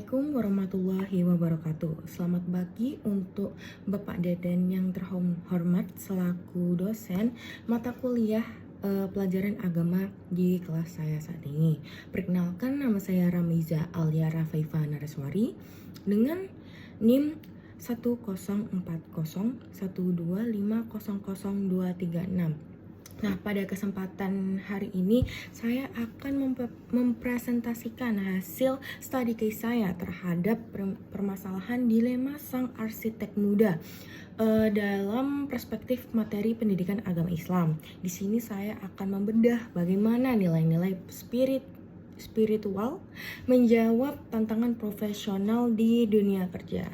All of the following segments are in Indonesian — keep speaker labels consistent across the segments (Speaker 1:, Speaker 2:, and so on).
Speaker 1: Assalamualaikum warahmatullahi wabarakatuh. Selamat pagi untuk Bapak Deden yang terhormat selaku dosen mata kuliah pelajaran agama di kelas saya saat ini. Perkenalkan, nama saya Ramiza Alia Rafaifa Naraswari dengan NIM 1040125000236. Nah, pada kesempatan hari ini saya akan mempresentasikan hasil studi case saya terhadap permasalahan dilema sang arsitek muda dalam perspektif materi pendidikan agama Islam. Di sini saya akan membedah bagaimana nilai-nilai spiritual menjawab tantangan profesional di dunia kerja.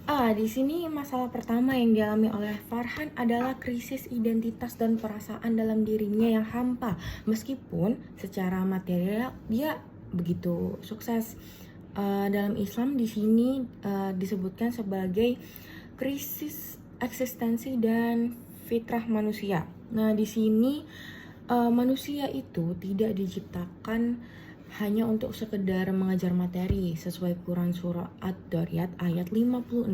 Speaker 1: Di sini masalah pertama yang dialami oleh Farhan adalah krisis identitas dan perasaan dalam dirinya yang hampa, meskipun secara material dia begitu sukses. Dalam Islam di sini disebutkan sebagai krisis eksistensi dan fitrah manusia. Nah, di sini manusia itu tidak diciptakan hanya untuk sekedar mengajar materi. Sesuai Quran surah Ad-Dariyat ayat 56,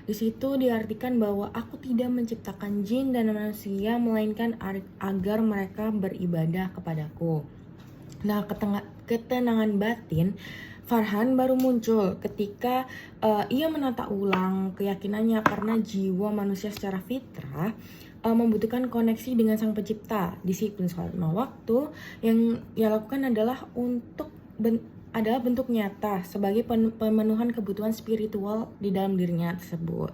Speaker 1: di situ diartikan bahwa aku tidak menciptakan jin dan manusia melainkan agar mereka beribadah kepadaku. Nah, ketenangan batin Farhan baru muncul ketika ia menata ulang keyakinannya, karena jiwa manusia secara fitrah membutuhkan koneksi dengan sang pencipta. Disiplin sholat lima waktu yang ia lakukan adalah bentuk nyata sebagai pemenuhan kebutuhan spiritual di dalam dirinya tersebut.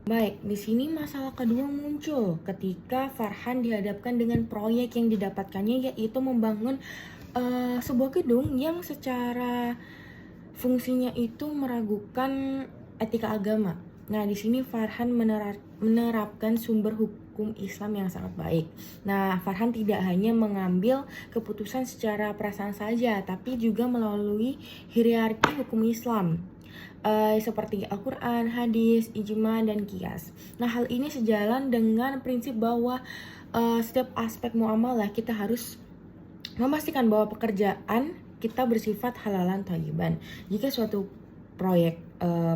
Speaker 1: Baik, di sini masalah kedua muncul ketika Farhan dihadapkan dengan proyek yang didapatkannya, yaitu membangun sebuah gedung yang secara fungsinya itu meragukan etika agama. Nah, di sini Farhan menerapkan sumber hukum Islam yang sangat baik. Nah, Farhan tidak hanya mengambil keputusan secara perasaan saja, tapi juga melalui hierarki hukum Islam seperti Al-Quran, hadis, ijma, dan qiyas. Nah, hal ini sejalan dengan prinsip bahwa setiap aspek muamalah kita harus memastikan bahwa pekerjaan kita bersifat halalan thayyiban. Jika suatu proyek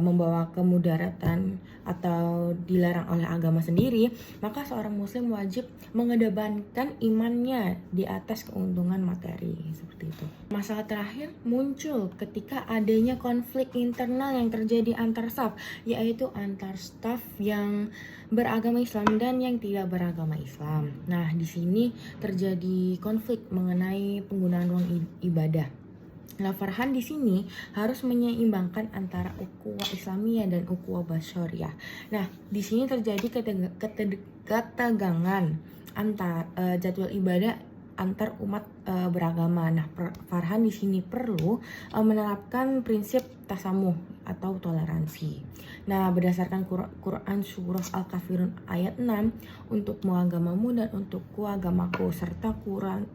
Speaker 1: membawa kemudaratan atau dilarang oleh agama sendiri, maka seorang muslim wajib mengedepankan imannya di atas keuntungan materi, seperti itu. Masalah terakhir muncul ketika adanya konflik internal yang terjadi antar staf, yaitu antar staf yang beragama Islam dan yang tidak beragama Islam. Nah, di sini terjadi konflik mengenai penggunaan ruang ibadah. Nah, Farhan di sini harus menyeimbangkan antara ukhuwah Islamiyah dan ukhuwah basyariah. Nah, di sini terjadi ketegangan antar jadwal ibadah antar umat beragama. Nah, Farhan di sini perlu menerapkan prinsip tasamuh atau toleransi. Nah, berdasarkan Quran surah Al-Kafirun ayat 6 untuk agamamu dan untukku agamaku, serta Quran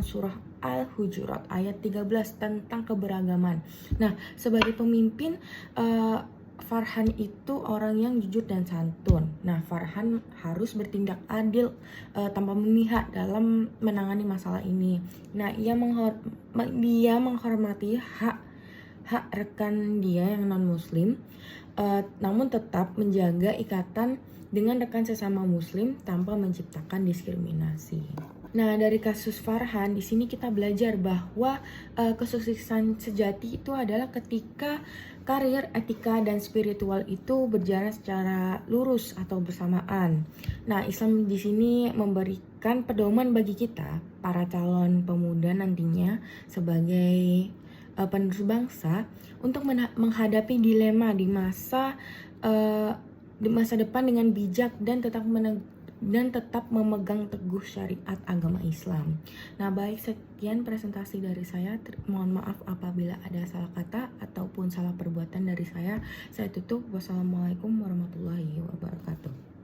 Speaker 1: surah Al-Hujurat ayat 13 tentang keberagaman. Nah, sebagai pemimpin Farhan itu orang yang jujur dan santun. Nah, Farhan harus bertindak adil tanpa memihak dalam menangani masalah ini. Nah, ia menghormati hak rekan dia yang non-muslim, namun tetap menjaga ikatan dengan rekan sesama muslim tanpa menciptakan diskriminasi. Nah, dari kasus Farhan di sini kita belajar bahwa kesuksesan sejati itu adalah ketika karir, etika, dan spiritual itu berjalan secara lurus atau bersamaan. Nah, Islam di sini memberikan pedoman bagi kita, para calon pemuda nantinya sebagai penerus bangsa, untuk menghadapi dilema di masa depan dengan bijak dan tetap memegang teguh syariat agama Islam. Nah, baik, sekian presentasi dari saya. Mohon maaf apabila ada salah kata ataupun salah perbuatan dari saya. Saya tutup. Wassalamualaikum warahmatullahi wabarakatuh.